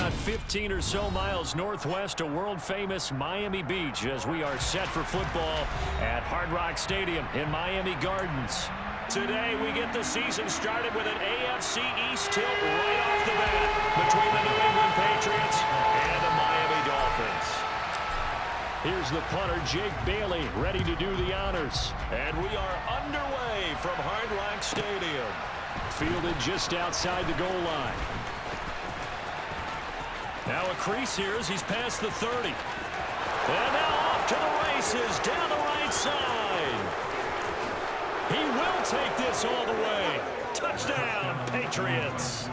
about 15 or so miles northwest of world-famous Miami Beach as we are set for football at Hard Rock Stadium in Miami Gardens. Today, we get the season started with an AFC East tilt right off the bat between the New England Patriots and the Miami Dolphins. Here's the punter, Jake Bailey, ready to do the honors. And we are underway from Hard Rock Stadium. Fielded just outside the goal line. Now a crease here as he's past the 30. And now off to the races down the right side. He will take this all the way. Touchdown, Patriots.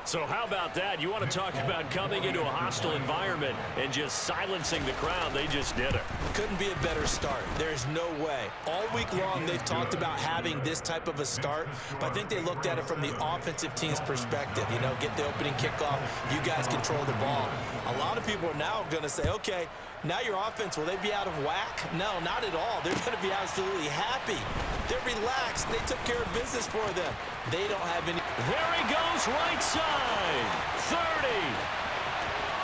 So how about that? You want to talk about coming into a hostile environment and just silencing the crowd. They just did it. Couldn't be a better start. There's no way. All week long, they've talked about having this type of a start, but I think they looked at it from the offensive team's perspective. You know, get the opening kickoff. You guys control the ball. A lot of people are now going to say, okay, now your offense, will they be out of whack? No, not at all. They're going to be absolutely happy. They're relaxed. They took care of business for them. They don't have any. There he goes, right side. 30,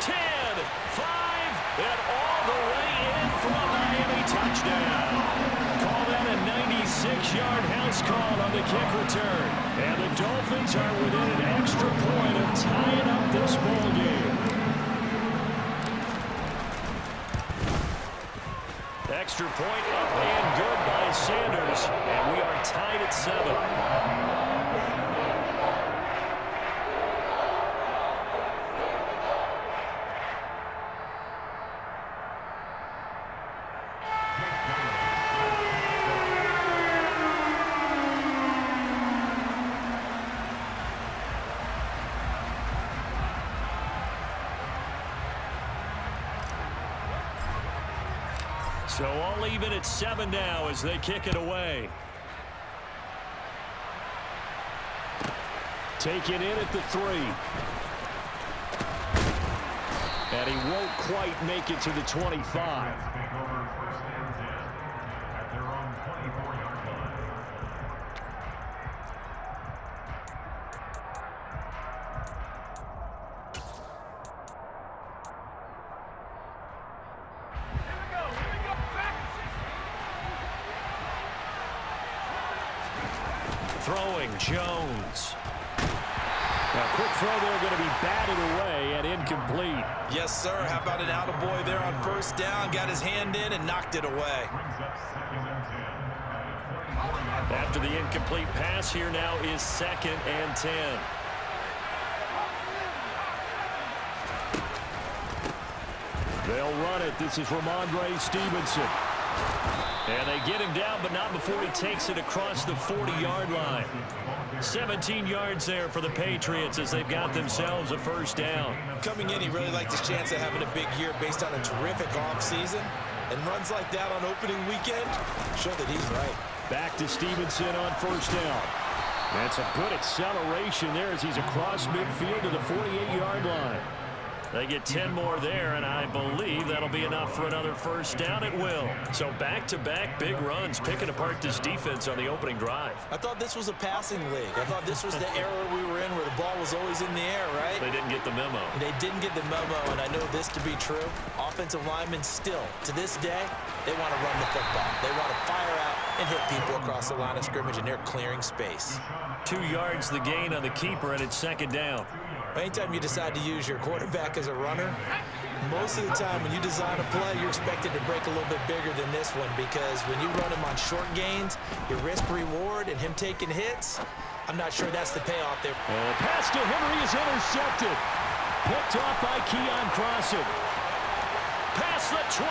10, 5, and all the way in for a Miami touchdown. Call that a 96-yard house call on the kick return. And the Dolphins are within an extra point of tying up this ball game. Extra point up and good by Sanders, and we are tied at 7. So all even at 7 now as they kick it away. Taken in at the 3. And he won't quite make it to the 25. Throwing Jones. Now, quick throw there, going to be batted away and incomplete. Yes, sir. How about an attaboy there on first down? Got his hand in and knocked it away. After the incomplete pass, here now is 2nd and 10. They'll run it. This is Ramondre Stevenson. And they get him down, but not before he takes it across the 40-yard line. 17 yards there for the Patriots as they've got themselves a first down. Coming in, he really liked his chance of having a big year based on a terrific offseason. And runs like that on opening weekend show that he's right. Back to Stevenson on first down. That's a good acceleration there as he's across midfield to the 48-yard line. They get 10 more there, and I believe that'll be enough for another first down. It will. So back-to-back big runs, picking apart this defense on the opening drive. I thought this was a passing league. I thought this was the era we were in where the ball was always in the air, right? They didn't get the memo. They didn't get the memo, and I know this to be true. Offensive linemen still, to this day, they want to run the football. They want to fire out and hit people across the line of scrimmage, and they're clearing space. 2 yards the gain on the keeper, and it's 2nd down. Anytime you decide to use your quarterback as a runner, most of the time when you design a play, you're expected to break a little bit bigger than this one because when you run him on short gains, your risk-reward and him taking hits, I'm not sure that's the payoff there. And pass to Henry is intercepted. Picked off by Keon Crossett. Past the 20.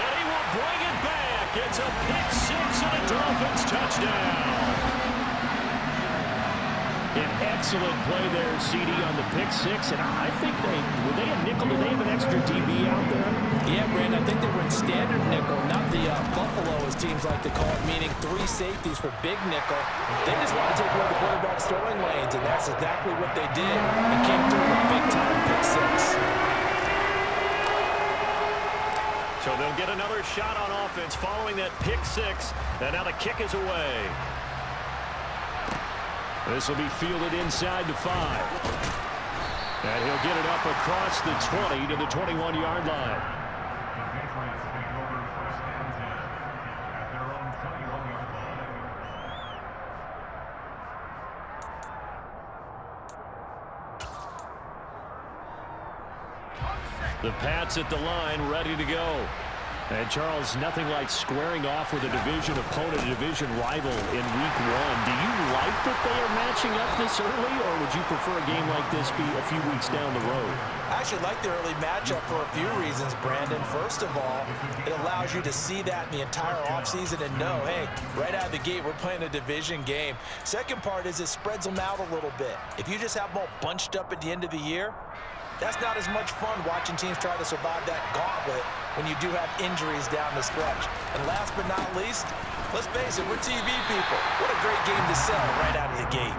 And he will bring it back. It's a pick-6 and a Dolphins touchdown. An excellent play there, CD, on the pick-6, and I think were they a nickel? Did they have an extra DB out there? Yeah, Brandon, I think they were in standard nickel, not the Buffalo, as teams like to call it, meaning 3 safeties for big nickel. They just want to take away the quarterback's throwing lanes, and that's exactly what they did. They came through with a big-time pick-6. So they'll get another shot on offense following that pick-6, and now the kick is away. This will be fielded inside the 5. And he'll get it up across the 20 to the 21-yard line. The Pats at the line, ready to go. And, Charles, nothing like squaring off with a division opponent, a division rival in Week 1. Do you like that they are matching up this early, or would you prefer a game like this be a few weeks down the road? I actually like the early matchup for a few reasons, Brandon. First of all, it allows you to see that in the entire offseason and know, hey, right out of the gate, we're playing a division game. Second part is it spreads them out a little bit. If you just have them all bunched up at the end of the year, that's not as much fun watching teams try to survive that gauntlet when you do have injuries down the stretch. And last but not least, let's face it, we're TV people. What a great game to sell right out of the gate.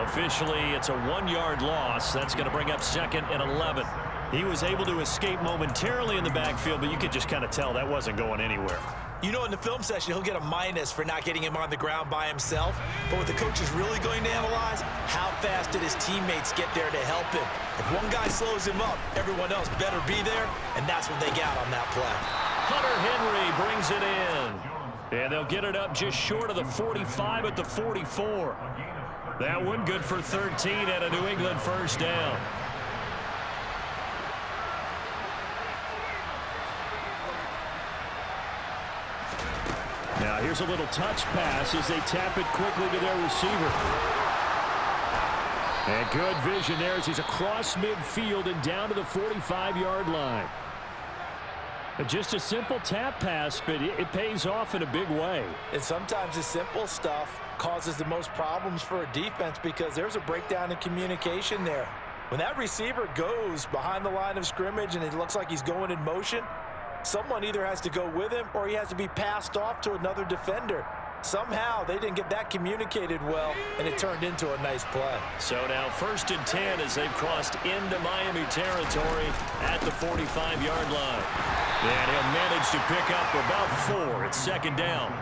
Officially, it's a 1-yard loss. That's going to bring up 2nd and 11. He was able to escape momentarily in the backfield, but you could just kind of tell that wasn't going anywhere. You know, in the film session, he'll get a minus for not getting him on the ground by himself. But what the coach is really going to analyze, how fast did his teammates get there to help him? If one guy slows him up, everyone else better be there, and that's what they got on that play. Hunter Henry brings it in. And they'll get it up just short of the 45 at the 44. That one good for 13 at a New England first down. Now here's a little touch pass as they tap it quickly to their receiver. And good vision there as he's across midfield and down to the 45-yard line. Just a simple tap pass, but it pays off in a big way. And sometimes the simple stuff causes the most problems for a defense because there's a breakdown in communication there. When that receiver goes behind the line of scrimmage and it looks like he's going in motion, someone either has to go with him or he has to be passed off to another defender. Somehow they didn't get that communicated well, and it turned into a nice play. So now 1st and 10 as they've crossed into Miami territory at the 45-yard line. And he'll manage to pick up about 4. It's 2nd down.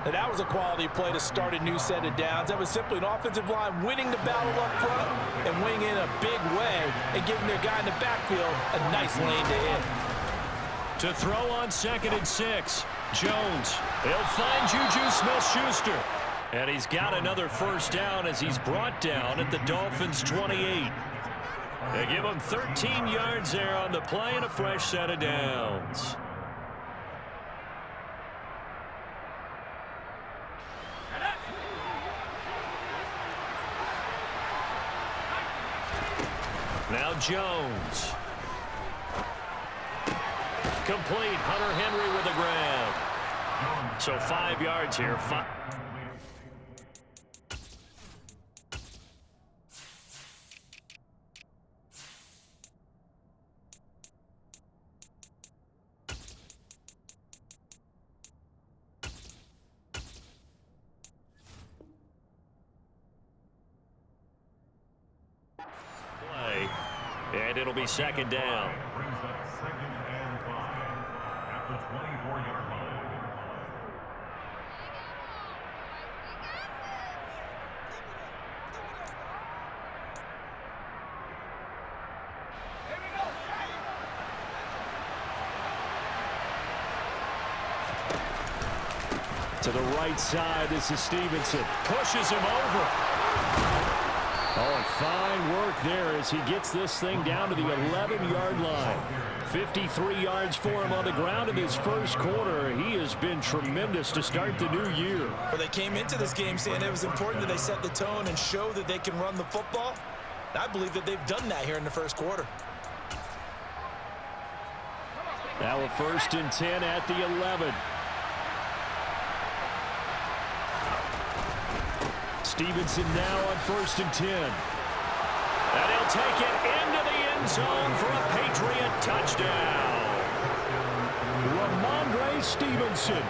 And that was a quality play to start a new set of downs. That was simply an offensive line winning the battle up front and winning in a big way and giving their guy in the backfield a nice lane to hit. To throw on 2nd and 6. Jones. He'll find Juju Smith-Schuster. And he's got another first down as he's brought down at the Dolphins' 28. They give him 13 yards there on the play and a fresh set of downs. Now Jones. Complete. Hunter Henry with a grab. So 5 yards here. Play. And it'll be 2nd down. To the right side, this is Stevenson. Pushes him over. Oh, and fine work there as he gets this thing down to the 11-yard line. 53 yards for him on the ground in his first quarter. He has been tremendous to start the new year. Well, they came into this game saying it was important that they set the tone and show that they can run the football. And I believe that they've done that here in the first quarter. Now a 1st and 10 at the 11. Stevenson now on 1st and 10. And he'll take it into the end zone for a Patriot touchdown. Ramondre Stevenson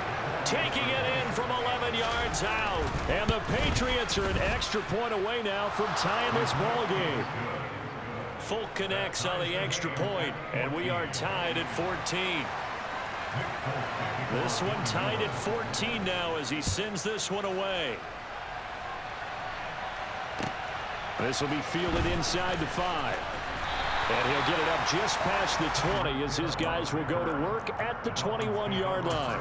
taking it in from 11 yards out. And the Patriots are an extra point away now from tying this ball game. Folk connects on the extra point, and we are tied at 14. This one tied at 14 now as he sends this one away. This will be fielded inside the 5. And he'll get it up just past the 20 as his guys will go to work at the 21-yard line.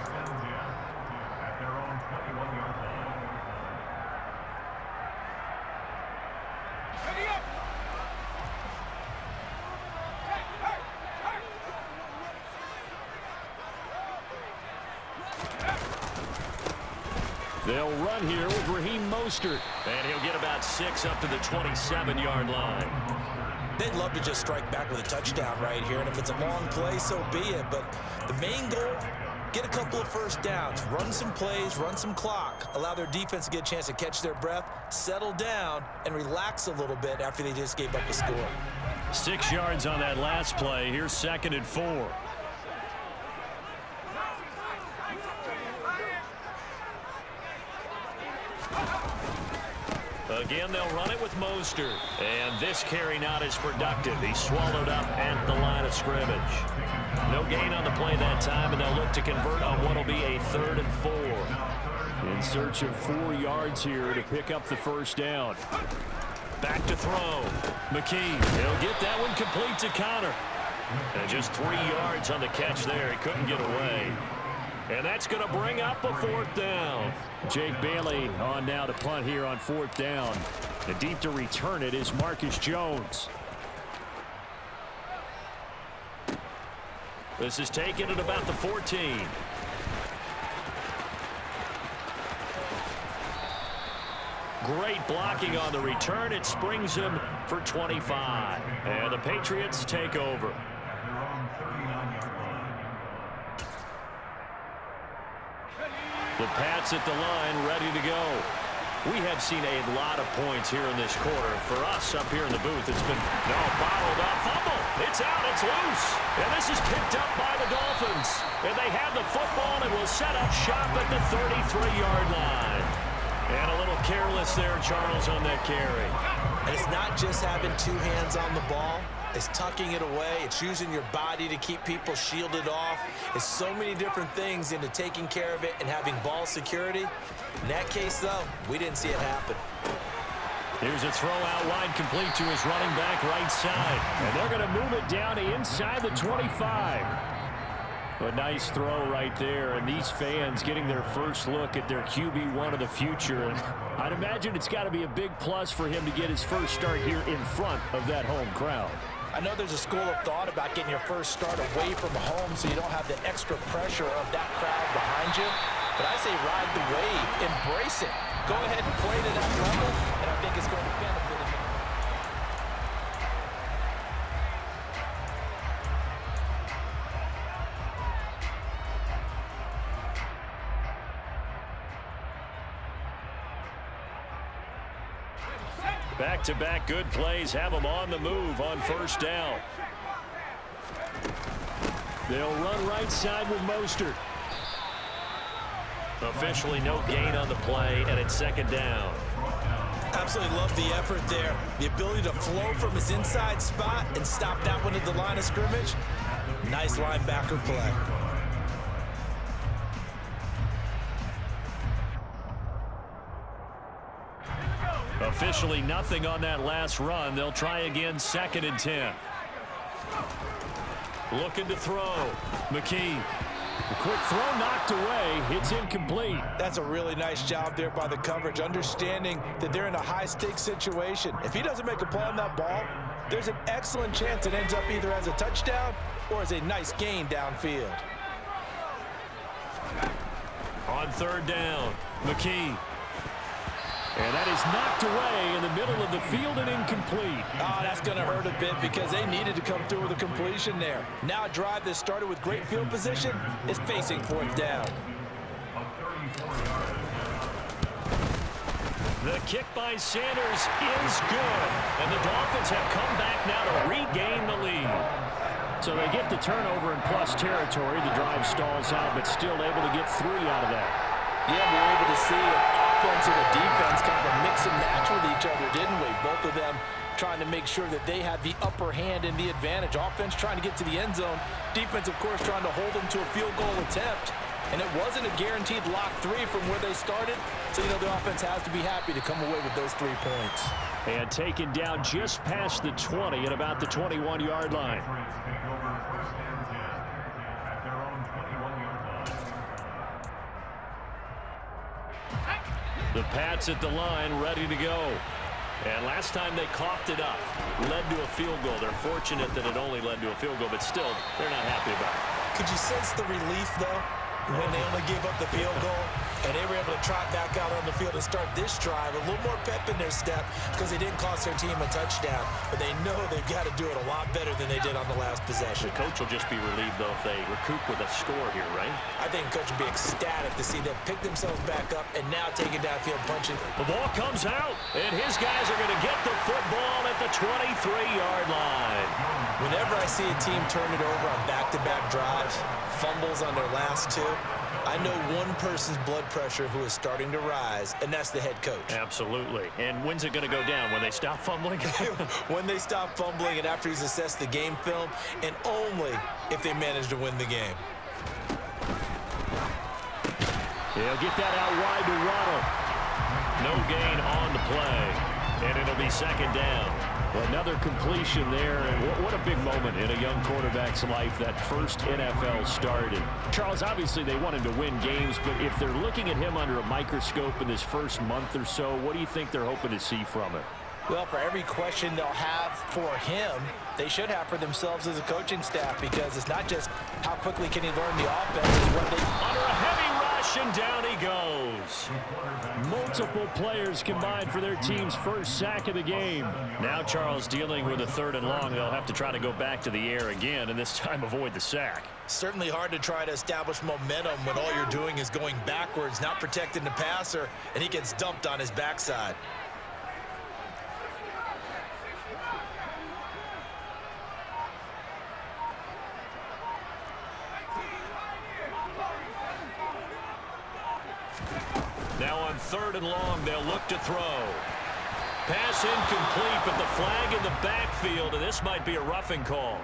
They'll run here with Raheem Mostert. And he'll get about 6 up to the 27-yard line. They'd love to just strike back with a touchdown right here, and if it's a long play, so be it. But the main goal, get a couple of first downs, run some plays, run some clock, allow their defense to get a chance to catch their breath, settle down, and relax a little bit after they just gave up a score. 6 yards on that last play. Here's 2nd and 4. Again, they'll run it with Mostert. And this carry not as productive. He's swallowed up at the line of scrimmage. No gain on the play that time, and they'll look to convert on what will be a 3rd and 4. In search of 4 yards here to pick up the first down. Back to throw. McKee, he'll get that one complete to Connor. And just 3 yards on the catch there. He couldn't get away. And that's going to bring up a 4th down. Jake Bailey on now to punt here on 4th down. And deep to return it is Marcus Jones. This is taken at about the 14. Great blocking on the return. It springs him for 25. And the Patriots take over. The Pats at the line, ready to go. We have seen a lot of points here in this quarter. For us up here in the booth, it's been bottled up. Fumble. It's out. It's loose. And this is picked up by the Dolphins. And they have the football and will set up shop at the 33-yard line. And a little careless there, Charles, on that carry. And it's not just having 2 hands on the ball. It's tucking it away. It's using your body to keep people shielded off. It's so many different things into taking care of it and having ball security. In that case, though, we didn't see it happen. Here's a throw out wide, complete to his running back right side. And they're going to move it down to inside the 25. A nice throw right there, and these fans getting their first look at their QB1 of the future. And I'd imagine it's got to be a big plus for him to get his first start here in front of that home crowd. I know there's a school of thought about getting your first start away from home so you don't have the extra pressure of that crowd behind you. But I say ride the wave, embrace it. Go ahead and play to that level, and I think it's going to benefit him. Back-to-back good plays have them on the move on first down. They'll run right side with Mostert. Officially no gain on the play, and it's 2nd down. Absolutely love the effort there. The ability to flow from his inside spot and stop that one at the line of scrimmage. Nice linebacker play. Officially nothing on that last run. They'll try again, 2nd and 10. Looking to throw. McKee. A quick throw knocked away. It's incomplete. That's a really nice job there by the coverage, understanding that they're in a high-stakes situation. If he doesn't make a play on that ball, there's an excellent chance it ends up either as a touchdown or as a nice gain downfield. On 3rd down, McKee. And that is knocked away in the middle of the field and incomplete. Oh, that's going to hurt a bit because they needed to come through with a completion there. Now a drive that started with great field position is facing 4th down. The kick by Sanders is good. And the Dolphins have come back now to regain the lead. So they get the turnover in plus territory. The drive stalls out, but still able to get 3 out of that. Yeah, we were able to see an offense and a defense kind of mix and match with each other, didn't we? Both of them trying to make sure that they had the upper hand and the advantage. Offense trying to get to the end zone. Defense, of course, trying to hold them to a field goal attempt. and it wasn't a guaranteed lock 3 from where they started. So, the offense has to be happy to come away with those 3 points. And taken down just past the 20 at about the 21-yard line. The Pats at the line, ready to go. And last time they coughed it up, led to a field goal. They're fortunate that it only led to a field goal, but still, they're not happy about it. Could you sense the relief, though, when they only gave up the field goal? And they were able to trot back out on the field and start this drive. A little more pep in their step because they didn't cost their team a touchdown. But they know they've got to do it a lot better than they did on the last possession. The coach will just be relieved, though, if they recoup with a score here, right? I think the coach will be ecstatic to see them pick themselves back up and now take it downfield punching. The ball comes out, and his guys are going to get the football at the 23-yard line. Whenever I see a team turn it over on back-to-back drives, fumbles on their last 2, I know one person's blood pressure who is starting to rise, and that's the head coach. Absolutely. And when's it going to go down? When they stop fumbling? When they stop fumbling and after he's assessed the game film, and only if they manage to win the game. He'll get that out wide to Waddle. No gain on the play, and it'll be second down. Well, another completion there, and what a big moment in a young quarterback's life, that first NFL start. And Charles, obviously they want him to win games, but if they're looking at him under a microscope in his first month or so, what do you think they're hoping to see from him? Well, for every question they'll have for him, they should have for themselves as a coaching staff, because it's not just how quickly can he learn the offense, it's what they... Under a heavy rush, and down he goes. Multiple players combined for their team's first sack of the game. Now Charles dealing with a 3rd and long. They'll have to try to go back to the air again, and this time avoid the sack. Certainly hard to try to establish momentum when all you're doing is going backwards, not protecting the passer, and he gets dumped on his backside. Now on 3rd and long, they'll look to throw. Pass incomplete, but the flag in the backfield, and this might be a roughing call.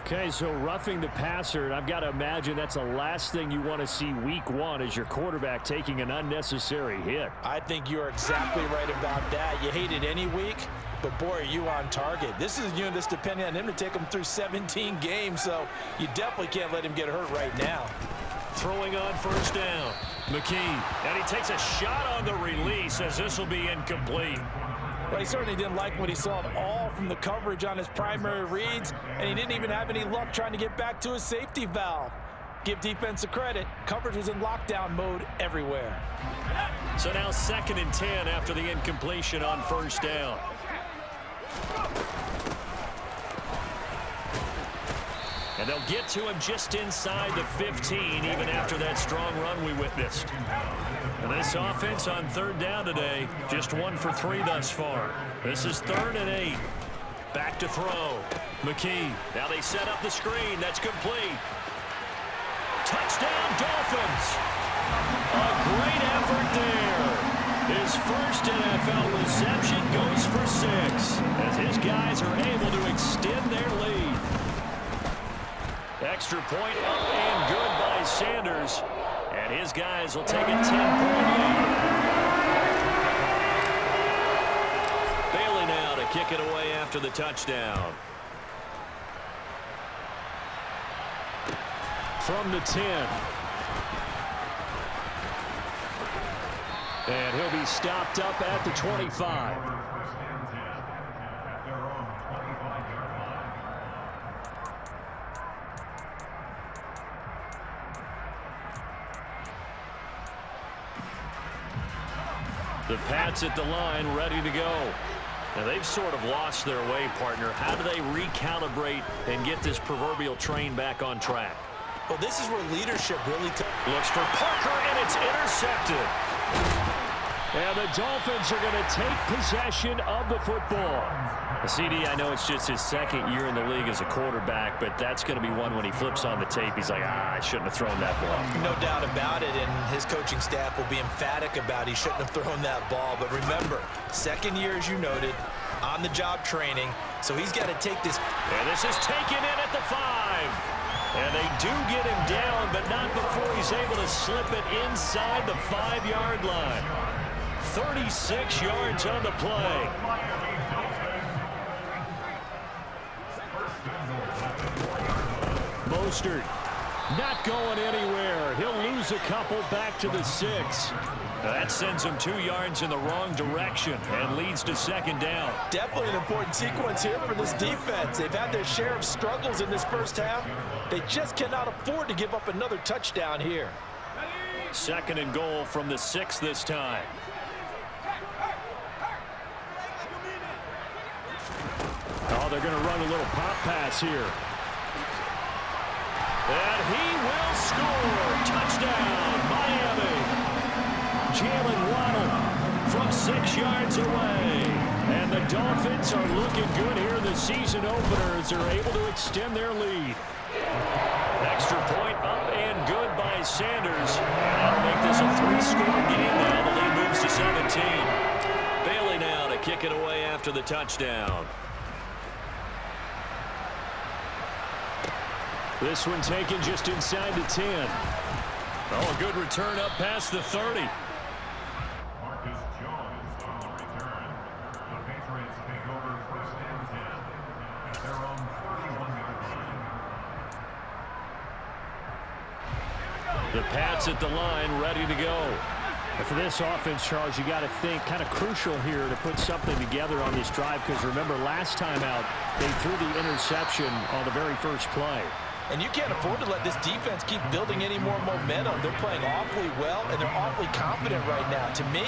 Okay, so roughing the passer, and I've got to imagine that's the last thing you want to see week 1 as your quarterback taking an unnecessary hit. I think you're exactly right about that. You hate it any week, but boy, are you on target. This is a unit that's depending on him to take him through 17 games, so you definitely can't let him get hurt right now. Throwing on 1st down. McKee, and he takes a shot on the release as this will be incomplete. Well, he certainly didn't like what he saw at all from the coverage on his primary reads, and he didn't even have any luck trying to get back to his safety valve. Give defense a credit. Coverage was in lockdown mode everywhere. So now 2nd and 10 after the incompletion on 1st down. And they'll get to him just inside the 15, even after that strong run we witnessed. And this offense on 3rd down today, just 1 for 3 thus far. This is 3rd and 8. Back to throw. McKee. Now they set up the screen. That's complete. Touchdown, Dolphins. A great effort there. His first NFL reception goes for 6, as his guys are able to extend their lead. Extra point up and good by Sanders. And his guys will take a 10-point lead. Bailey now to kick it away after the touchdown. From the 10. And he'll be stopped up at the 25. The Pats at the line, ready to go. Now, they've sort of lost their way, partner. How do they recalibrate and get this proverbial train back on track? Well, this is where leadership really looks for Parker, and it's intercepted. And the Dolphins are going to take possession of the football. CD, I know it's just his 2nd year in the league as a quarterback, but that's going to be one when he flips on the tape. He's like, I shouldn't have thrown that ball. No doubt about it, and his coaching staff will be emphatic about he shouldn't have thrown that ball. But remember, 2nd year, as you noted, on-the-job training, so he's got to take this. And this is taken in at the 5. And they do get him down, but not before he's able to slip it inside the 5-yard line. 36 yards on the play. Mostert not going anywhere. He'll lose a couple back to the 6. That sends him 2 yards in the wrong direction and leads to second down. Definitely an important sequence here for this defense. They've had their share of struggles in this first half. They just cannot afford to give up another touchdown here. Second and goal from the 6 this time. Oh, they're going to run a little pop pass here. And he will score. Touchdown, Miami. Jalen Waddle from 6 yards away. And the Dolphins are looking good here in the season opener as they're able to extend their lead. Extra point up and good by Sanders. And that'll make this a 3-score game now. The lead moves to 17. Bailey now to kick it away after the touchdown. This one taken just inside the 10. Oh, a good return up past the 30. The Pats at the line, ready to go. And for this offense, Charles, you got to think kind of crucial here to put something together on this drive, because remember last time out they threw the interception on the very first play. And you can't afford to let this defense keep building any more momentum. They're playing awfully well, and they're awfully confident right now. To me,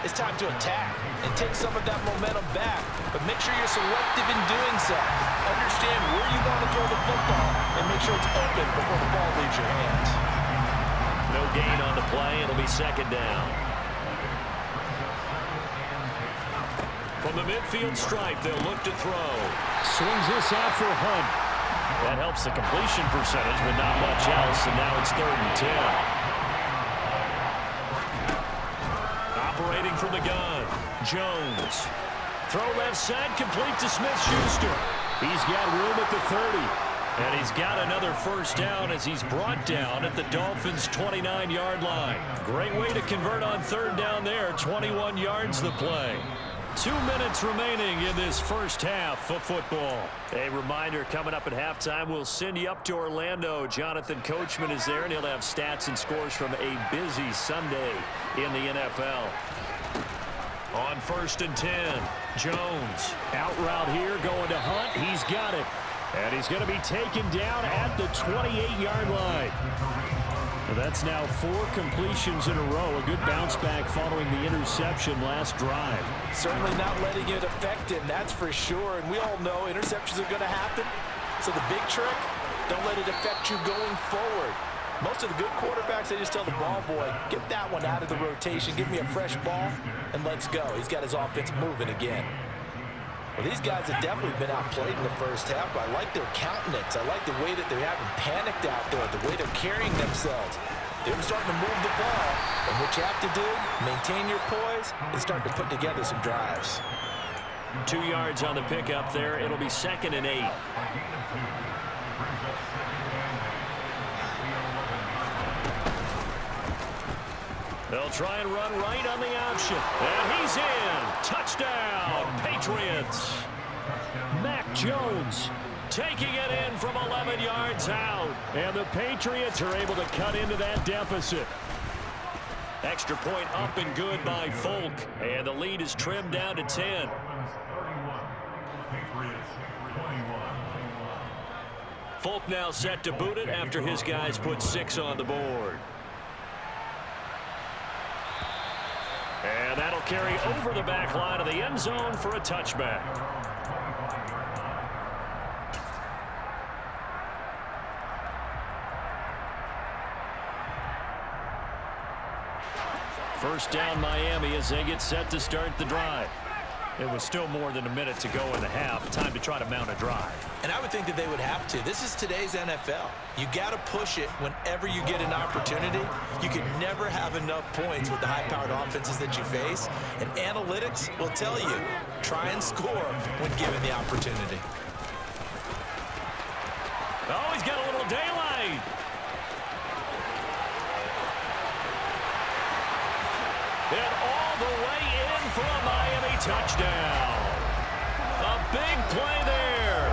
it's time to attack and take some of that momentum back. But make sure you're selective in doing so. Understand where you want to throw the football and make sure it's open before the ball leaves your hands. No gain on the play. It'll be second down. From the midfield stripe, they'll look to throw. Swings this out for Hunt. That helps the completion percentage, but not much else, and now it's 3rd and 10. Operating from the gun, Jones. Throw left side, complete to Smith-Schuster. He's got room at the 30. And he's got another first down as he's brought down at the Dolphins' 29-yard line. Great way to convert on 3rd down there. 21 yards the play. 2 minutes remaining in this first half of football. A reminder, coming up at halftime, we'll send you up to Orlando. Jonathan Coachman is there, and he'll have stats and scores from a busy Sunday in the NFL. On 1st and 10, Jones. Out route here, going to Hunt. He's got it. And he's going to be taken down at the 28-yard line. That's now 4 completions in a row. A good bounce back following the interception last drive. Certainly not letting it affect him, that's for sure. And we all know interceptions are going to happen. So the big trick, don't let it affect you going forward. Most of the good quarterbacks, they just tell the ball boy, get that one out of the rotation, give me a fresh ball, and let's go. He's got his offense moving again. Well, these guys have definitely been outplayed in the first half, but I like their countenance. I like the way that they haven't panicked out there, the way they're carrying themselves. They're starting to move the ball, and what you have to do, maintain your poise and start to put together some drives. 2 yards on the pickup there. It'll be 2nd and 8. They'll try and run right on the option. And he's in. Touchdown, Patriots. Mac Jones taking it in from 11 yards out. And the Patriots are able to cut into that deficit. Extra point up and good by Folk. And the lead is trimmed down to 10. Folk now set to boot it after his guys put 6 on the board. And that'll carry over the back line of the end zone for a touchback. First down Miami as they get set to start the drive. It was still more than a minute to go in the half. Time to try to mount a drive. And I would think that they would have to. This is today's NFL. You got to push it whenever you get an opportunity. You can never have enough points with the high-powered offenses that you face. And analytics will tell you, try and score when given the opportunity. Oh, he's got a little daylight. And all the way in for a Miami touchdown. A big play there.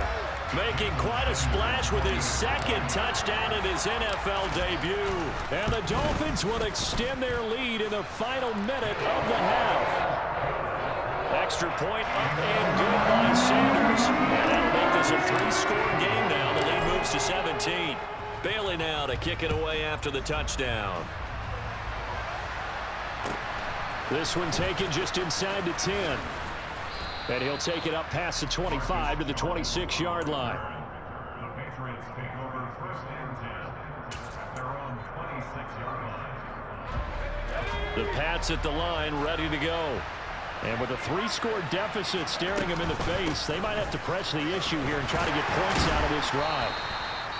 Making quite a splash with his second touchdown in his NFL debut. And the Dolphins will extend their lead in the final minute of the half. Extra point up and good by Sanders. And that'll make this a 3-score game now. The lead moves to 17. Bailey now to kick it away after the touchdown. This one taken just inside the 10. And he'll take it up past the 25 to the 26-yard line. The Patriots take over first and 10 at their own 26-yard line. The Pats at the line, ready to go. And with a 3-score deficit staring him in the face, they might have to press the issue here and try to get points out of this drive.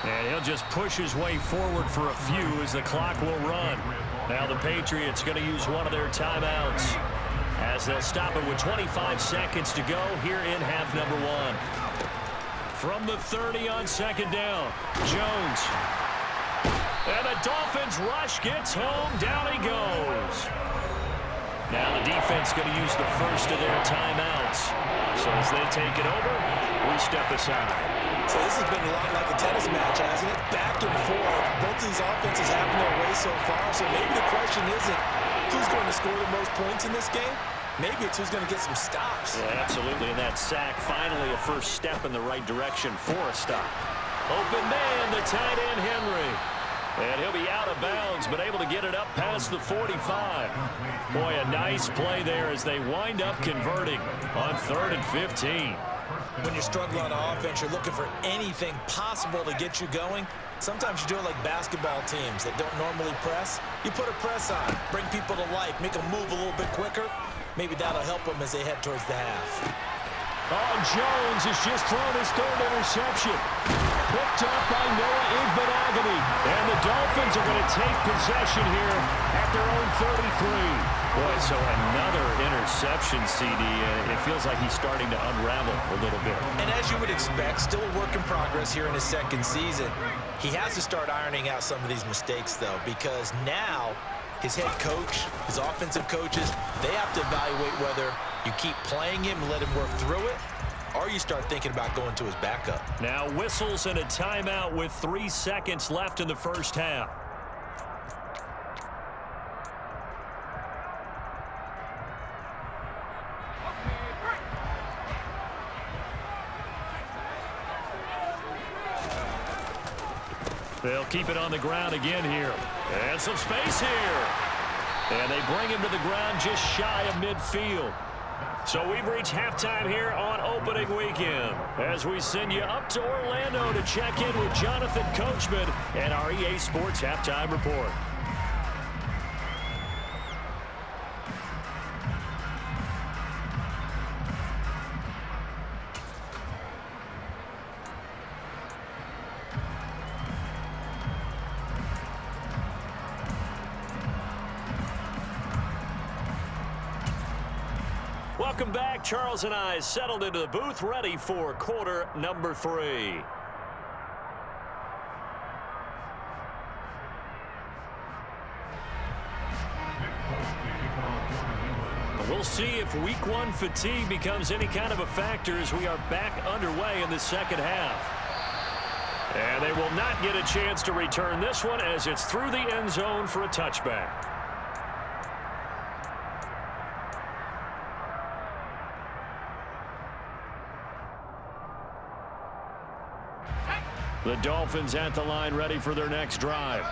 And he'll just push his way forward for a few as the clock will run. Now the Patriots going to use one of their timeouts as they'll stop it with 25 seconds to go here in half number 1. From the 30 on second down, Jones. And the Dolphins rush gets home. Down he goes. Now the defense going to use the first of their timeouts. So as they take it over, we step aside. So this has been a lot like a tennis match, hasn't it? Back and forth. Both these offenses having their way so far. So maybe the question isn't who's going to score the most points in this game. Maybe it's who's going to get some stops. Yeah, absolutely. And that sack, finally a first step in the right direction for a stop. Open man, the tight end, Henry. And he'll be out of bounds, but able to get it up past the 45. Boy, a nice play there as they wind up converting on 3rd and 15. When you're struggling on offense, you're looking for anything possible to get you going. Sometimes you do it like basketball teams that don't normally press. You put a press on, bring people to life, make them move a little bit quicker. Maybe that'll help them as they head towards the half. Oh, Jones has just thrown his 3rd interception. Picked up by Noah Igbenogany. And the Dolphins are going to take possession here at their own 33. Boy, so another interception, CD. It feels like he's starting to unravel a little bit. And as you would expect, still a work in progress here in his second season. He has to start ironing out some of these mistakes, though, because now his head coach, his offensive coaches, they have to evaluate whether you keep playing him and let him work through it, or you start thinking about going to his backup. Now whistles and a timeout with 3 seconds left in the first half. They'll keep it on the ground again here. And some space here. And they bring him to the ground just shy of midfield. So we've reached halftime here on opening weekend as we send you up to Orlando to check in with Jonathan Coachman and our EA Sports Halftime Report. Welcome back. Charles and I settled into the booth, ready for quarter number 3. We'll see if week 1 fatigue becomes any kind of a factor as we are back underway in the second half. And they will not get a chance to return this one as it's through the end zone for a touchback. The Dolphins at the line ready for their next drive.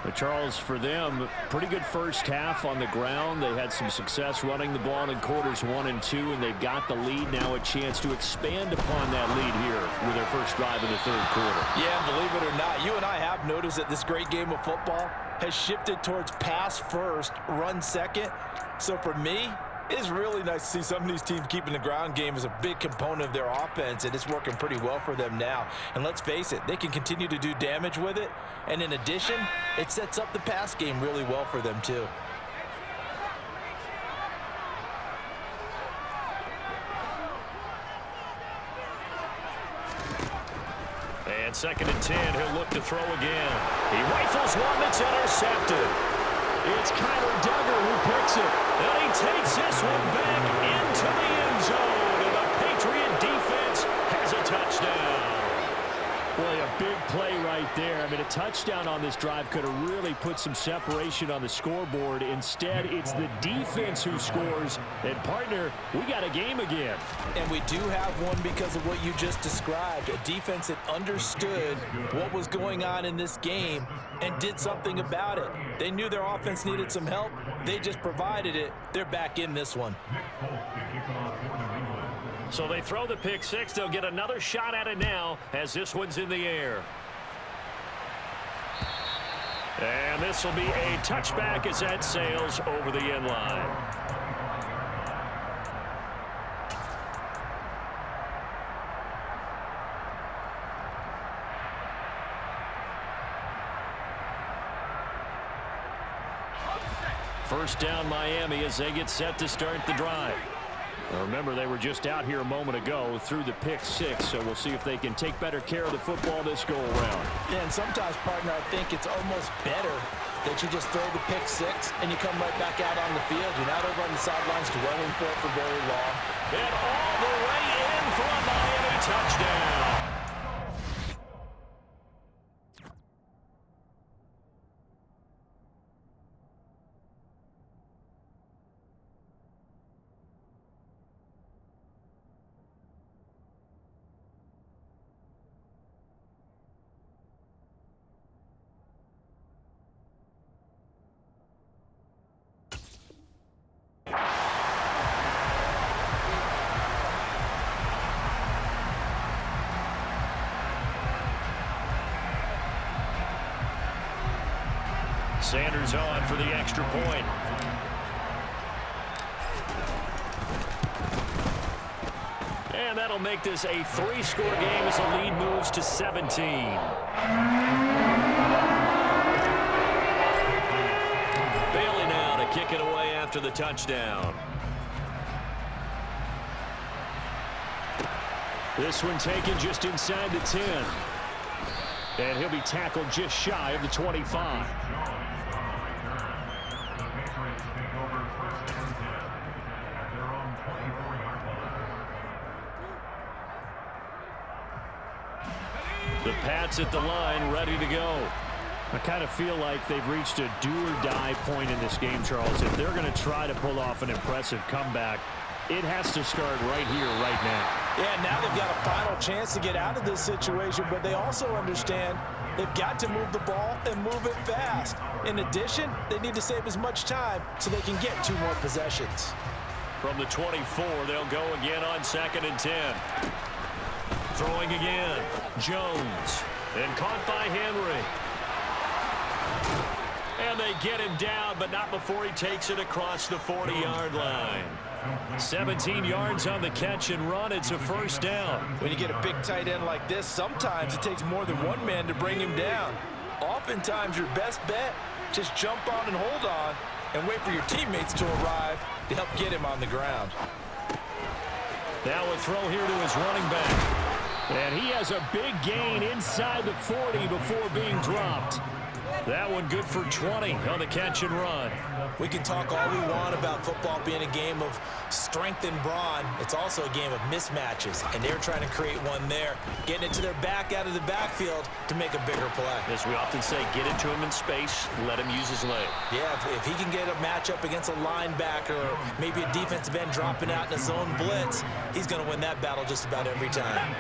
But Charles, for them, pretty good first half on the ground. They had some success running the ball in quarters 1 and 2, and they've got the lead now, a chance to expand upon that lead here with their first drive in the 3rd quarter. Yeah, and believe it or not, you and I have noticed that this great game of football has shifted towards pass first, run second. So for me, it's really nice to see some of these teams keeping the ground game as a big component of their offense, and it's working pretty well for them now. And let's face it, they can continue to do damage with it. And in addition, it sets up the pass game really well for them too. And 2nd and 10. He'll look to throw again. He rifles one that's intercepted. It's Kyler Duggar who picks it. And he takes this one back into the end zone. And the Patriot defense has a touchdown. Boy, a big play right there. I mean, a touchdown on this drive could have really put some separation on the scoreboard. Instead, it's the defense who scores. And, partner, we got a game again. And we do have one because of what you just described. A defense that understood what was going on in this game and did something about it. They knew their offense needed some help. They just provided it. They're back in this one. So they throw the pick six. They'll get another shot at it now as this one's in the air. And this will be a touchback as that sails over the end line. First down Miami as they get set to start the drive. Now remember, they were just out here a moment ago through the pick six, so we'll see if they can take better care of the football this go-around. Yeah, and sometimes, partner, I think it's almost better that you just throw the pick six and you come right back out on the field. You're not over on the sidelines dwelling for it for very long. And all the way in for a Miami touchdown. Sanders on for the extra point. And that'll make this a 3-score game as the lead moves to 17. Bailey now to kick it away after the touchdown. This one taken just inside the 10. And he'll be tackled just shy of the 25. The Pats at the line, ready to go. I kind of feel like they've reached a do-or-die point in this game, Charles. If they're going to try to pull off an impressive comeback, it has to start right here, right now. Yeah, now they've got a final chance to get out of this situation, but they also understand they've got to move the ball and move it fast. In addition, they need to save as much time so they can get 2 more possessions. From the 24, they'll go again on 2nd and 10. Throwing again, Jones, and caught by Henry. And they get him down, but not before he takes it across the 40-yard line. 17 yards on the catch and run. It's a first down. When you get a big tight end like this, sometimes it takes more than one man to bring him down. Oftentimes, your best bet, just jump on and hold on and wait for your teammates to arrive to help get him on the ground. Now a throw here to his running back. And he has a big gain inside the 40 before being dropped. That one good for 20 on the catch and run. We can talk all we want about football being a game of strength and brawn. It's also a game of mismatches, and they're trying to create one there, getting it to their back out of the backfield to make a bigger play. As we often say, get into him in space, let him use his leg. Yeah, if he can get a matchup against a linebacker or maybe a defensive end dropping out in a zone blitz, he's going to win that battle just about every time.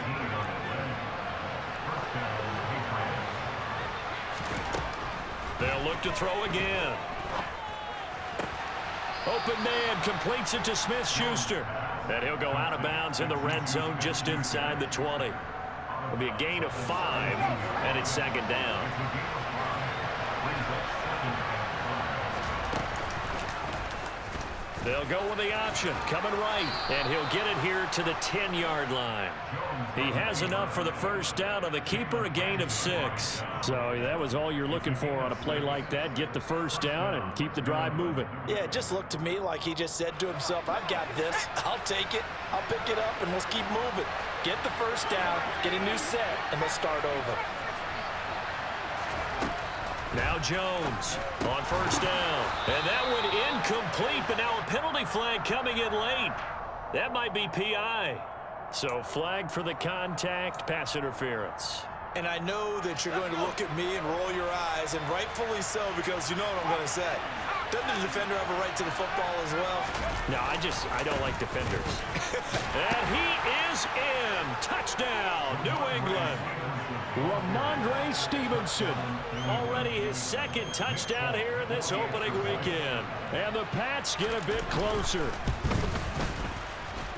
They'll look to throw again. Open man completes it to Smith-Schuster. And he'll go out of bounds in the red zone just inside the 20. It'll be a gain of 5, and it's 2nd down. They'll go with the option, coming right, and he'll get it here to the 10-yard line. He has enough for the first down on the keeper, a gain of 6. So that was all you're looking for on a play like that. Get the first down and keep the drive moving. Yeah, it just looked to me like he just said to himself, I've got this. I'll take it. I'll pick it up, and let's keep moving. get the first down, get a new set, and they'll start over. Now Jones on first down. And that went incomplete, but now a penalty flag coming in late. That might be PI. So flag for the contact, pass interference. And I know that you're going to look at me and roll your eyes, and rightfully so, because you know what I'm going to say. Doesn't the defender have a right to the football as well? No, I don't like defenders. And he is in. Touchdown, New England. Ramondre Stevenson, already his second touchdown here in this opening weekend. And the Pats get a bit closer.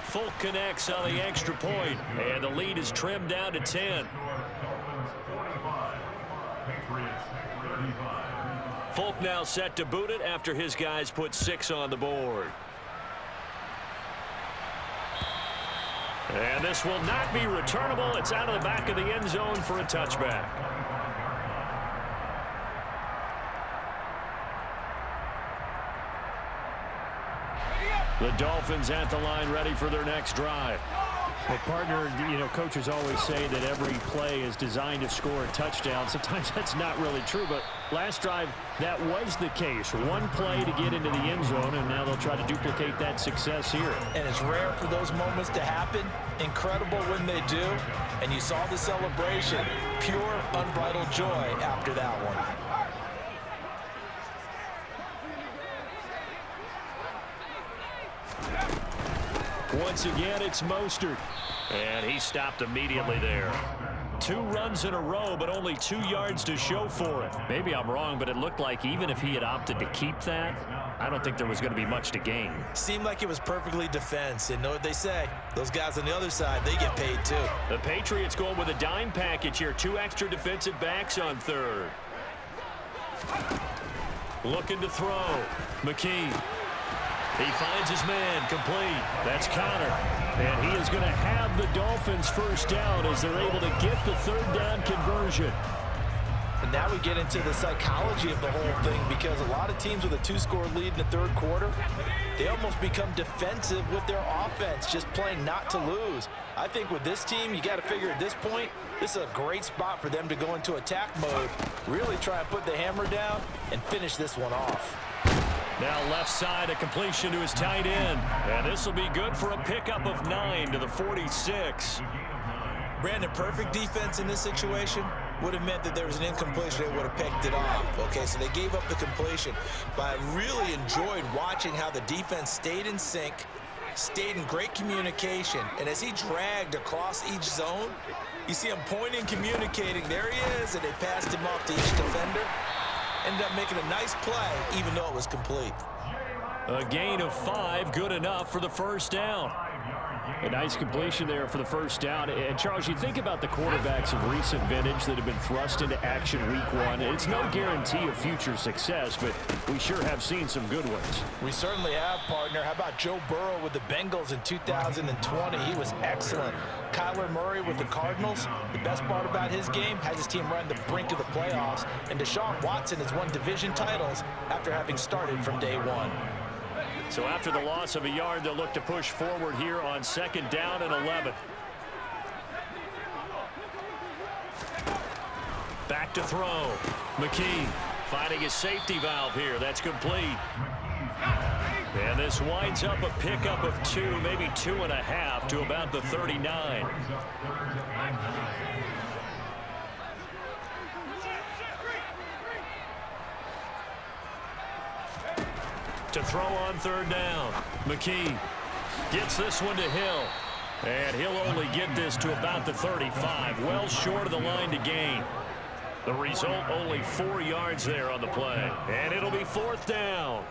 Folk connects on the extra point, and the lead is trimmed down to 10. Dolphins 45, Patriots 35. Folk now set to boot it after his guys put 6 on the board. And this will not be returnable. It's out of the back of the end zone for a touchback. The Dolphins at the line ready for their next drive. Well, partner, coaches always say that every play is designed to score a touchdown. Sometimes that's not really true, but last drive, that was the case. One play to get into the end zone, and now they'll try to duplicate that success here. And it's rare for those moments to happen. Incredible when they do. And you saw the celebration. Pure, unbridled joy after that one. Once again, it's Mostert. And he stopped immediately there. 2 runs in a row, but only 2 yards to show for it. Maybe I'm wrong, but it looked like even if he had opted to keep that, I don't think there was going to be much to gain. Seemed like it was perfectly defense. And know what they say? Those guys on the other side, they get paid too. The Patriots going with a dime package here. 2 extra defensive backs on third. Looking to throw. McKee. He finds his man, complete. That's Connor. And he is going to have the Dolphins first down as they're able to get the third down conversion. And now we get into the psychology of the whole thing, because a lot of teams with a 2-score lead in the third quarter, they almost become defensive with their offense, just playing not to lose. I think with this team, you got to figure at this point, this is a great spot for them to go into attack mode, really try and put the hammer down and finish this one off. Now left side, a completion to his tight end. And this will be good for a pickup of 9 to the 46. Brandon, perfect defense in this situation would have meant that there was an incompletion. They would have picked it off. Okay, so they gave up the completion. But I really enjoyed watching how the defense stayed in sync, stayed in great communication. And as he dragged across each zone, you see him pointing, communicating. There he is, and they passed him off to each defender. Ended up making a nice play, even though it was complete. A gain of 5, good enough for the first down. A nice completion there for the first down. And, Charles, you think about the quarterbacks of recent vintage that have been thrust into action week 1. It's no guarantee of future success, but we sure have seen some good ones. We certainly have, partner. How about Joe Burrow with the Bengals in 2020? He was excellent. Kyler Murray with the Cardinals. The best part about his game, has his team right on the brink of the playoffs. And Deshaun Watson has won division titles after having started from day 1. So after the loss of a yard, they'll look to push forward here on 2nd down and 11. Back to throw. McKee finding his safety valve here. That's complete. And this winds up a pickup of 2, maybe 2.5 to about the 39. To throw on 3rd down. McKee gets this one to Hill. And he'll only get this to about the 35. Well short of the line to gain. The result, only 4 yards there on the play. And it'll be 4th down.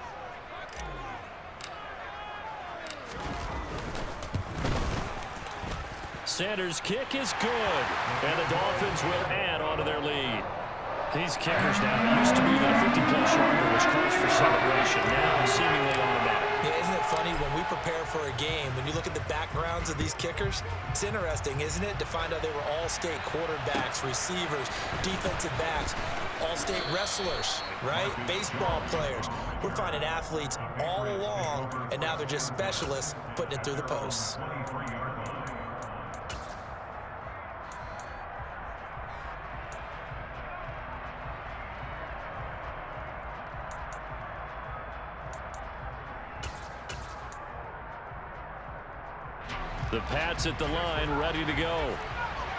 Sanders' kick is good. And the Dolphins will add on to their lead. These kickers now, used to be that a 50-plus yarder was close for celebration. Now seemingly automatic. Yeah, isn't it funny when we prepare for a game, when you look at the backgrounds of these kickers, it's interesting, isn't it, to find out they were all-state quarterbacks, receivers, defensive backs, all-state wrestlers, right? Baseball players. We're finding athletes all along, and now they're just specialists putting it through the posts. The Pats at the line, ready to go.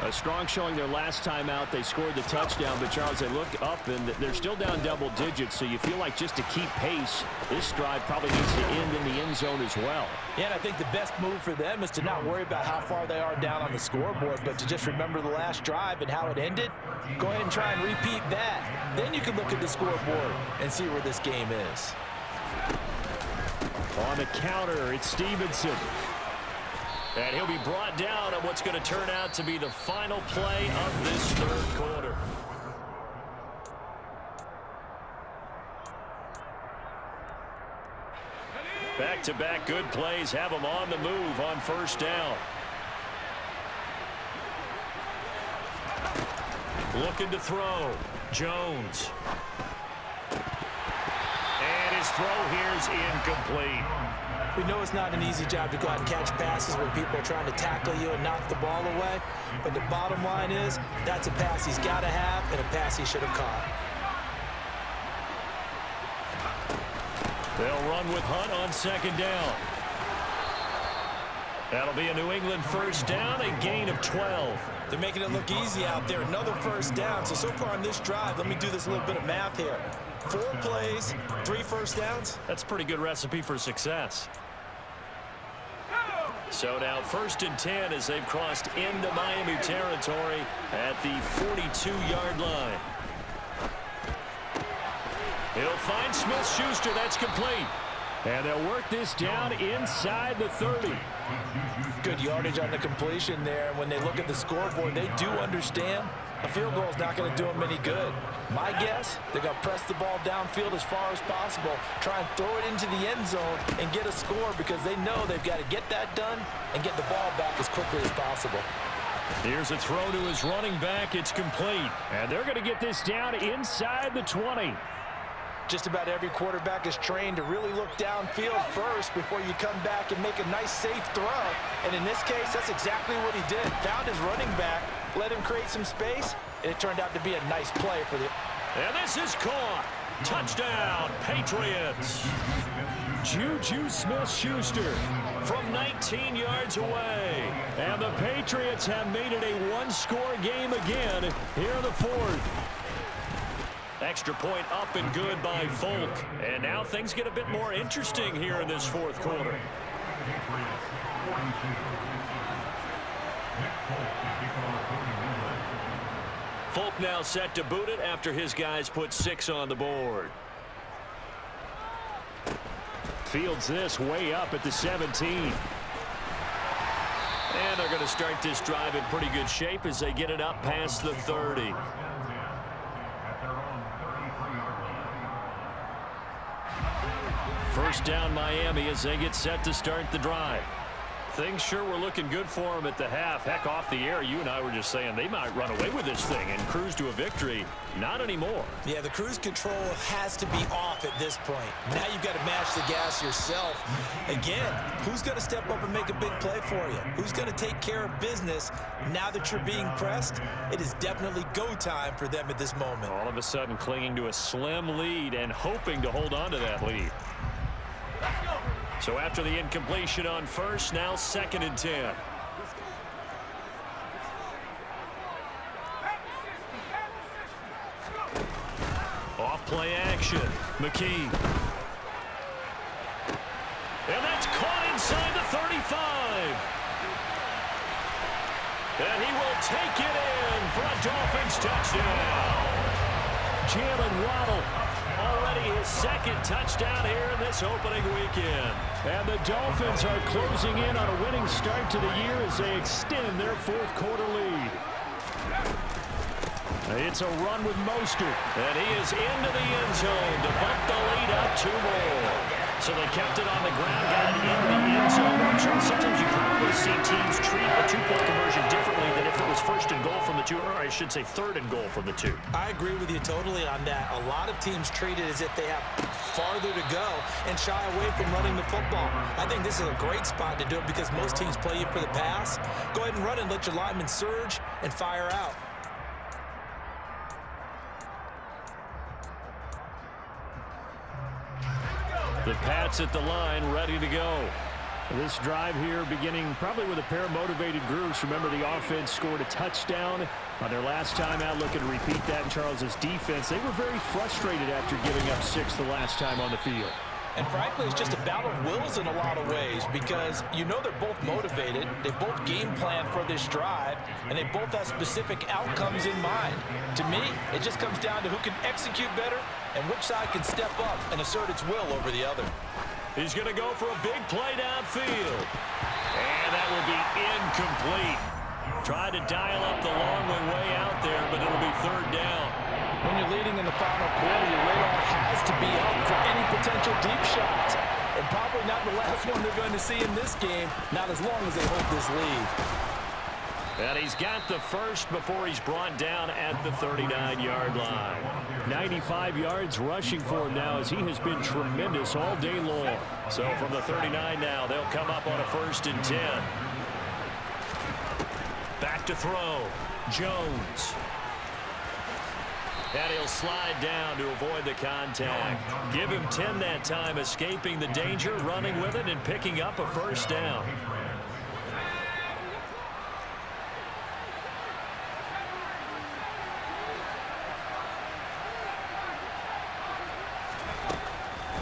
A strong showing their last time out. They scored the touchdown, but Charles, they look up and they're still down double digits, so you feel like just to keep pace, this drive probably needs to end in the end zone as well. Yeah, and I think the best move for them is to not worry about how far they are down on the scoreboard, but to just remember the last drive and how it ended. Go ahead and try and repeat that. Then you can look at the scoreboard and see where this game is. On the counter, it's Stevenson. And he'll be brought down on what's going to turn out to be the final play of this third quarter. Back-to-back good plays have him on the move on first down. Looking to throw. Jones. And his throw here is incomplete. We know it's not an easy job to go out and catch passes when people are trying to tackle you and knock the ball away. But the bottom line is, that's a pass he's got to have and a pass he should have caught. They'll run with Hunt on second down. That'll be a New England first down, a gain of 12. They're making it look easy out there. Another first down. So far on this drive, let me do this little bit of math here. 4 plays, 3 first downs. That's a pretty good recipe for success. So now 1st and 10 as they've crossed into Miami territory at the 42-yard line. He'll find Smith-Schuster. That's complete. And they'll work this down inside the 30. Good yardage on the completion there. And when they look at the scoreboard, they do understand a field goal is not going to do them any good. My guess, they're going to press the ball downfield as far as possible, try and throw it into the end zone and get a score because they know they've got to get that done and get the ball back as quickly as possible. Here's a throw to his running back. It's complete. And they're going to get this down inside the 20. Just about every quarterback is trained to really look downfield first before you come back and make a nice, safe throw. And in this case, that's exactly what he did. Found his running back, let him create some space, and it turned out to be a nice play for the... And this is caught. Touchdown, Patriots. Juju Smith-Schuster from 19 yards away. And the Patriots have made it a one-score game again here in the 4th. Extra point up and good by Folk. And now things get a bit more interesting here in this 4th quarter. Folk now set to boot it after his guys put 6 on the board. Fields this way up at the 17. And they're going to start this drive in pretty good shape as they get it up past the 30. First down Miami as they get set to start the drive. Things sure were looking good for them at the half. Heck, off the air, you and I were just saying they might run away with this thing and cruise to a victory. Not anymore. Yeah, the cruise control has to be off at this point. Now you've got to match the gas yourself. Again, who's going to step up and make a big play for you? Who's going to take care of business now that you're being pressed? It is definitely go time for them at this moment. All of a sudden clinging to a slim lead and hoping to hold on to that lead. So after the incompletion on first, now 2nd and 10. Off play action. McKee. And that's caught inside the 35. And he will take it in for a Dolphins touchdown. Jalen Waddle. Already his 2nd touchdown here in this opening weekend. And the Dolphins are closing in on a winning start to the year as they extend their 4th quarter lead. It's a run with Mostert. And he is into the end zone to bump the lead up 2 more. So they kept it on the ground, got it into the end zone. Charles, sometimes you probably see teams treat a 2-point conversion differently than if it was 1st and goal from the 2, or I should say 3rd and goal from the 2. I agree with you totally on that. A lot of teams treat it as if they have farther to go and shy away from running the football. I think this is a great spot to do it because most teams play you for the pass. Go ahead and run and let your linemen surge and fire out. The Pats at the line, ready to go. This drive here beginning probably with a pair of motivated groups. Remember, the offense scored a touchdown on their last time out. Looking to repeat that in Charles's defense. They were very frustrated after giving up 6 the last time on the field. And frankly, it's just a battle of wills in a lot of ways because you know they're both motivated. They both game plan for this drive, and they both have specific outcomes in mind. To me, it just comes down to who can execute better and which side can step up and assert its will over the other. He's going to go for a big play downfield. And that will be incomplete. Tried to dial up the long way out there, but it'll be 3rd down. When you're leading in the final quarter, your radar has to be up for any potential deep shots. And probably not the last one they're going to see in this game, not as long as they hold this lead. And he's got the first before he's brought down at the 39-yard line. 95 yards rushing for him now as he has been tremendous all day long. So from the 39 now, they'll come up on a 1st and 10. Back to throw. Jones. And he'll slide down to avoid the contact. Give him 10 that time, escaping the danger, running with it, and picking up a 1st down.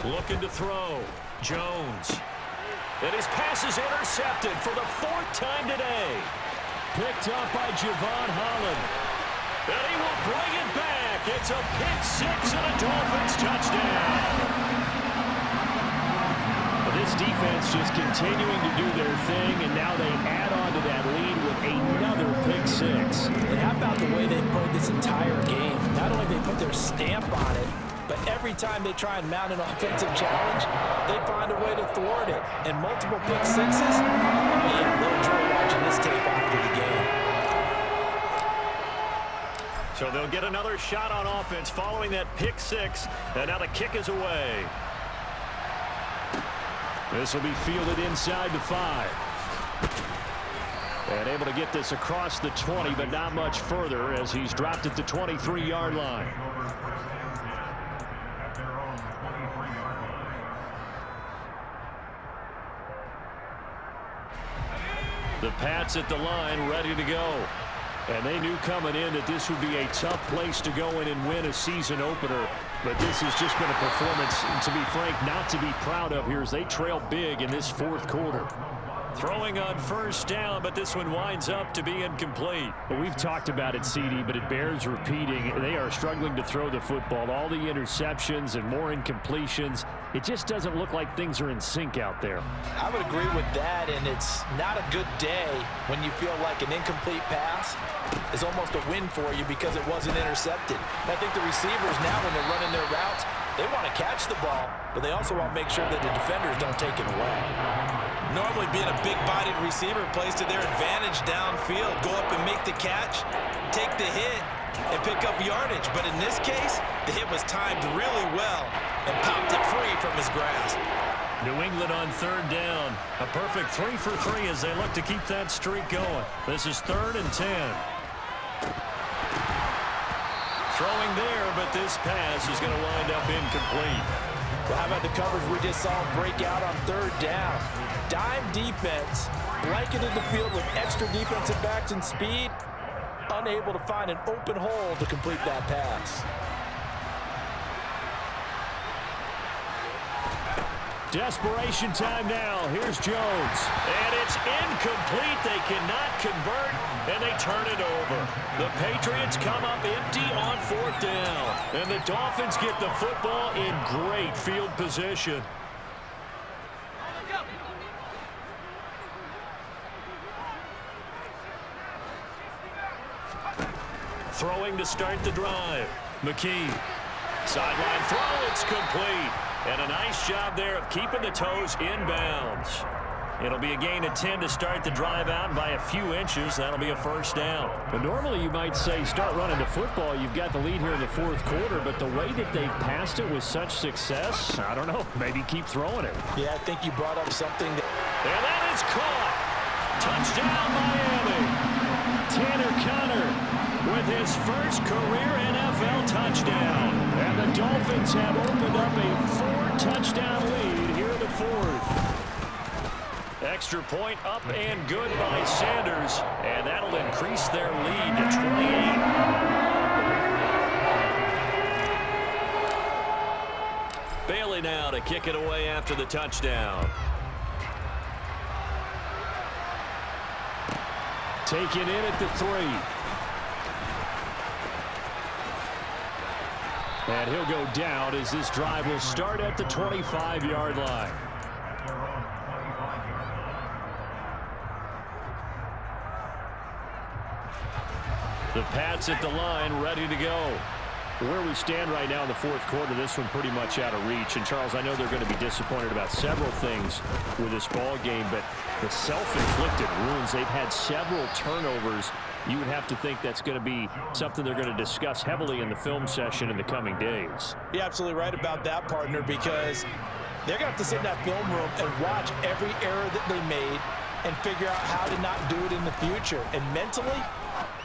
Looking to throw. Jones. And his pass is intercepted for the 4th time today. Picked up by Javon Holland. And he will bring it back. It's a pick 6 and a Dolphins touchdown. This defense just continuing to do their thing, and now they add on to that lead with another pick 6. And how about the way they've played this entire game? Not only they put their stamp on it, but every time they try and mount an offensive challenge, they find a way to thwart it. And multiple pick 6s, yeah, they'll enjoy watching this tape after the game. So they'll get another shot on offense following that pick 6. And now the kick is away. This will be fielded inside the 5. And able to get this across the 20, but not much further as he's dropped at the 23-yard line. The Pats at the line, ready to go. And they knew coming in that this would be a tough place to go in and win a season opener. But this has just been a performance, to be frank, not to be proud of here as they trail big in this 4th quarter. Throwing on 1st down, but this one winds up to be incomplete. Well, we've talked about it, CD, but it bears repeating. They are struggling to throw the football. All the interceptions and more incompletions. It just doesn't look like things are in sync out there. I would agree with that, and it's not a good day when you feel like an incomplete pass is almost a win for you because it wasn't intercepted. And I think the receivers now, when they're running their routes, they want to catch the ball, but they also want to make sure that the defenders don't take it away. Normally being a big-bodied receiver plays to their advantage downfield. Go up and make the catch, take the hit, and pick up yardage. But in this case, the hit was timed really well and popped it free from his grasp. New England on 3rd down. A perfect 3 for 3 as they look to keep that streak going. This is 3rd and 10. Throwing there, but this pass is going to wind up incomplete. Well, how about the coverage we just saw break out on 3rd down? Dime defense, blanketed the field with extra defensive backs and speed, unable to find an open hole to complete that pass. Desperation time now. Here's Jones. And it's incomplete. They cannot convert, and they turn it over. The Patriots come up empty on 4th down. And the Dolphins get the football in great field position. Throwing to start the drive. McKee. Sideline throw. It's complete. And a nice job there of keeping the toes inbounds. It'll be a gain of 10 to start the drive out, and by a few inches, that'll be a 1st down. But normally you might say start running the football. You've got the lead here in the 4th quarter, but the way that they've passed it with such success, I don't know, maybe keep throwing it. Yeah, I think you brought up something. And that is caught. Touchdown, Miami. Tanner Conner with his first career NFL touchdown. And the Dolphins have opened up a 4-touchdown lead here in the 4th. Extra point up and good by Sanders, and that'll increase their lead to 28. Bailey now to kick it away after the touchdown. Taken in at the 3. And he'll go down as this drive will start at the 25-yard line. The Pats at the line, ready to go. Where we stand right now in the fourth quarter, this one pretty much out of reach. And, Charles, I know they're going to be disappointed about several things with this ball game, but the self-inflicted wounds, they've had several turnovers. You would have to think that's going to be something they're going to discuss heavily in the film session in the coming days. You're absolutely right about that, partner, because they're going to have to sit in that film room and watch every error that they made and figure out how to not do it in the future. And mentally,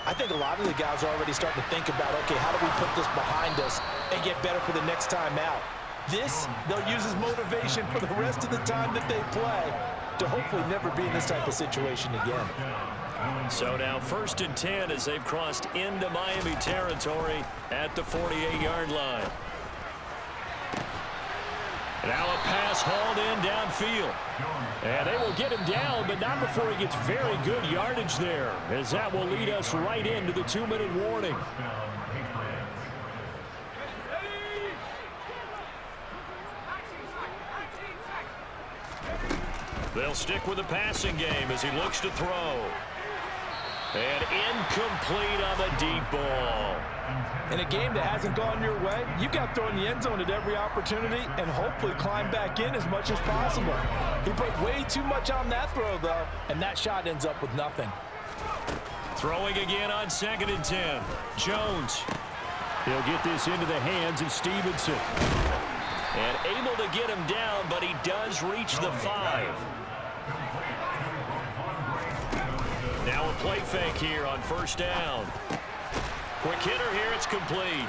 I think a lot of the guys are already starting to think about, okay, how do we put this behind us and get better for the next time out? This, they'll use as motivation for the rest of the time that they play to hopefully never be in this type of situation again. So now 1st and 10 as they've crossed into Miami territory at the 48-yard line. Now a pass hauled in downfield. And they will get him down, but not before he gets very good yardage there, as that will lead us right into the 2-minute warning. They'll stick with the passing game as he looks to throw. And incomplete on the deep ball. In a game that hasn't gone your way, you've got to throw in the end zone at every opportunity and hopefully climb back in as much as possible. He put way too much on that throw, though, and that shot ends up with nothing. Throwing again on 2nd and 10. Jones. He'll get this into the hands of Stevenson. And able to get him down, but he does reach the 5. Now a play fake here on 1st down. Quick hitter here, it's complete.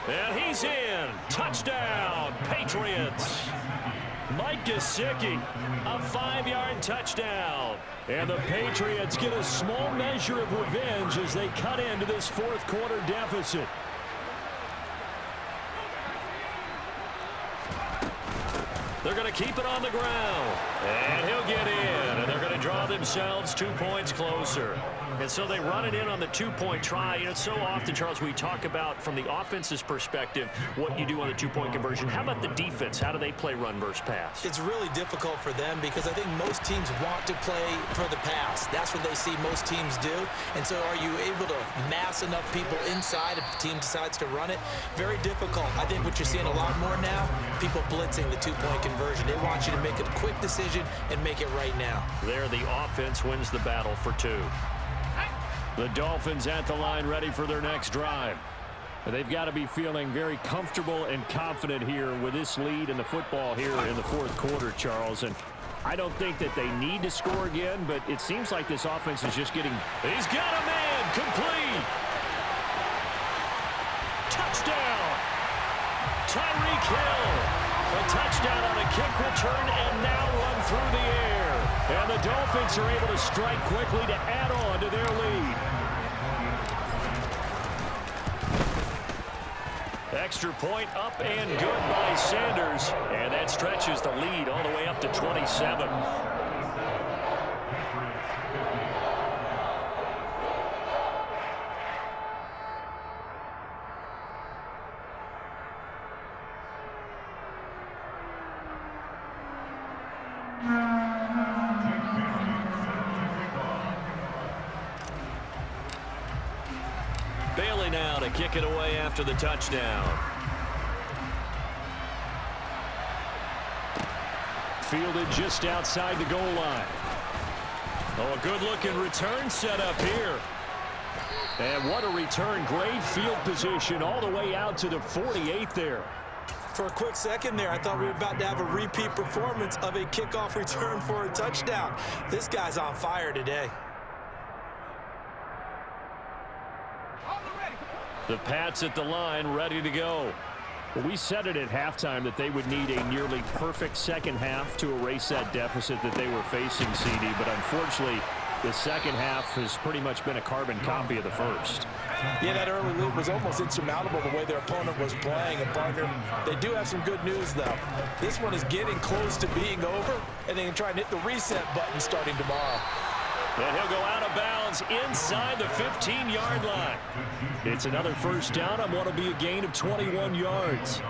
And he's in. Touchdown, Patriots. Mike Gesicki, a 5-yard touchdown. And the Patriots get a small measure of revenge as they cut into this fourth quarter deficit. They're going to keep it on the ground. And he'll get in. And they're going to draw themselves 2 points closer. And so they run it in on the 2-point try. You know, so often, Charles, we talk about from the offense's perspective what you do on the 2-point conversion. How about the defense? How do they play run versus pass? It's really difficult for them because I think most teams want to play for the pass. That's what they see most teams do. And so are you able to mass enough people inside if the team decides to run it? Very difficult. I think what you're seeing a lot more now, people blitzing the 2-point conversion. They want you to make a quick decision and make it right now. There, the offense wins the battle for 2. The Dolphins at the line ready for their next drive. They've got to be feeling very comfortable and confident here with this lead in the football here in the fourth quarter, Charles. And I don't think that they need to score again, but it seems like this offense is just getting... He's got a man. Complete. Touchdown. Tyreek Hill. A touchdown on a kick return and now run through the air. And the Dolphins are able to strike quickly to add on to their lead. Extra point up and good by Sanders. And that stretches the lead all the way up to 27. Bailey now to kick it away after the touchdown. Fielded just outside the goal line. Oh, a good-looking return set up here. And what a return. Great field position all the way out to the 48 there. For a quick second there, I thought we were about to have a repeat performance of a kickoff return for a touchdown. This guy's on fire today. The Pats at the line ready to go. Well, we said it at halftime that they would need a nearly perfect second half to erase that deficit that they were facing, CD. But unfortunately, the second half has pretty much been a carbon copy of the first. Yeah, that early lead was almost insurmountable the way their opponent was playing. And, partner, they do have some good news, though. This one is getting close to being over, and they can try and hit the reset button starting tomorrow. And he'll go out of bounds inside the 15-yard line. It's another first down on what will be a gain of 21 yards.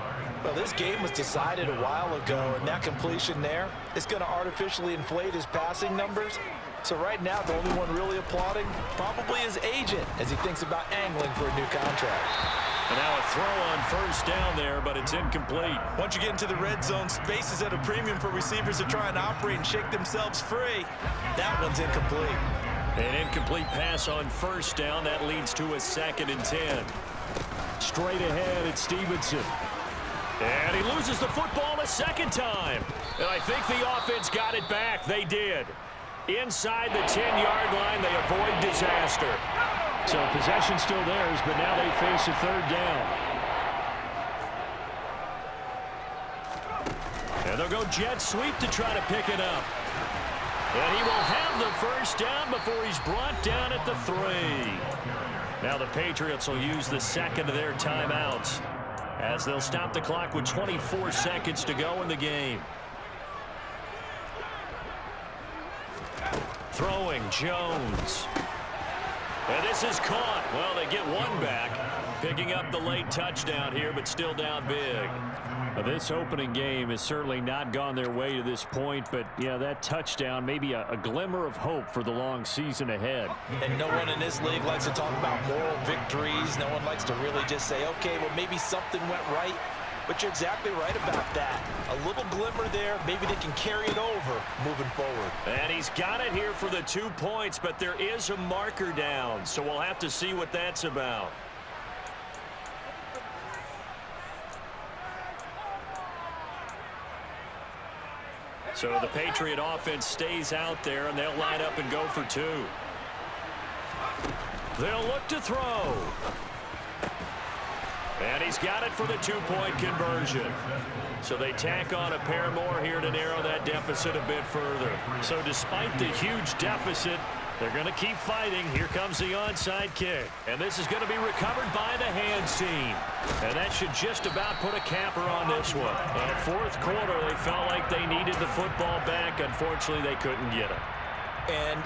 Well, this game was decided a while ago, and that completion there is going to artificially inflate his passing numbers. So right now, the only one really applauding probably his agent as he thinks about angling for a new contract. And now a throw on first down there, but it's incomplete. Once you get into the red zone, space is at a premium for receivers to try and operate and shake themselves free. That one's incomplete. An incomplete pass on first down. That leads to a 2nd and 10. Straight ahead, it's Stevenson. And he loses the football a second time. And I think the offense got it back. They did. Inside the 10-yard line, they avoid disaster. So possession still theirs, but now they face a third down. And they'll go jet sweep to try to pick it up. And he will have the first down before he's brought down at the 3. Now the Patriots will use the second of their timeouts as they'll stop the clock with 24 seconds to go in the game. Throwing Jones. And this is caught. Well, they get one back. Picking up the late touchdown here, but still down big. Well, this opening game has certainly not gone their way to this point, but, yeah, that touchdown, maybe a glimmer of hope for the long season ahead. And no one in this league likes to talk about moral victories. No one likes to really just say, okay, well, maybe something went right. But you're exactly right about that. A little glimmer there. Maybe they can carry it over moving forward. And he's got it here for the 2 points, but there is a marker down, so we'll have to see what that's about. So the Patriot offense stays out there, and they'll line up and go for 2. They'll look to throw. And he's got it for the 2-point conversion. So they tack on a pair more here to narrow that deficit a bit further. So despite the huge deficit, they're going to keep fighting. Here comes the onside kick. And this is going to be recovered by the hands team. And that should just about put a capper on this one. Fourth quarter, they felt like they needed the football back. Unfortunately, they couldn't get it. And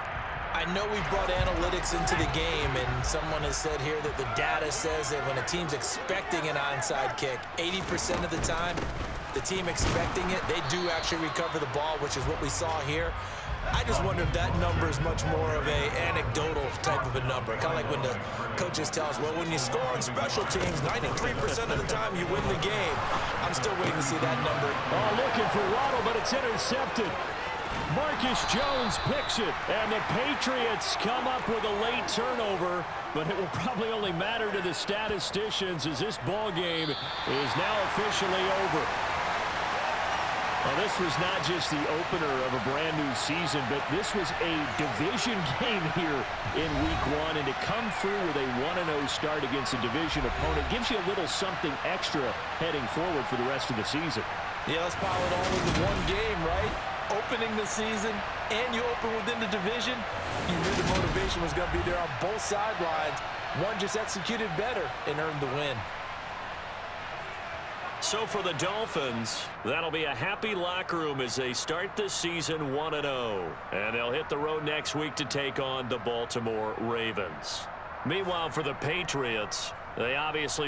I know we brought analytics into the game, and someone has said here that the data says that when a team's expecting an onside kick, 80% of the time, the team expecting it, they do actually recover the ball, which is what we saw here. I just wonder if that number is much more of a anecdotal type of a number. Kind of like when the coaches tell us, well, when you score on special teams, 93% of the time you win the game. I'm still waiting to see that number. Oh, looking for Waddle, but it's intercepted. Marcus Jones picks it, and the Patriots come up with a late turnover, but it will probably only matter to the statisticians as this ball game is now officially over. Well, this was not just the opener of a brand new season, but this was a division game here in week 1, and to come through with a 1-0 start against a division opponent gives you a little something extra heading forward for the rest of the season. Yeah, let's pile it all into one game, right? Opening the season, and you open within the division. You knew the motivation was going to be there on both sidelines. One just executed better and earned the win. So for the Dolphins, that'll be a happy locker room as they start the season 1-0. And they'll hit the road next week to take on the Baltimore Ravens. Meanwhile, for the Patriots, they obviously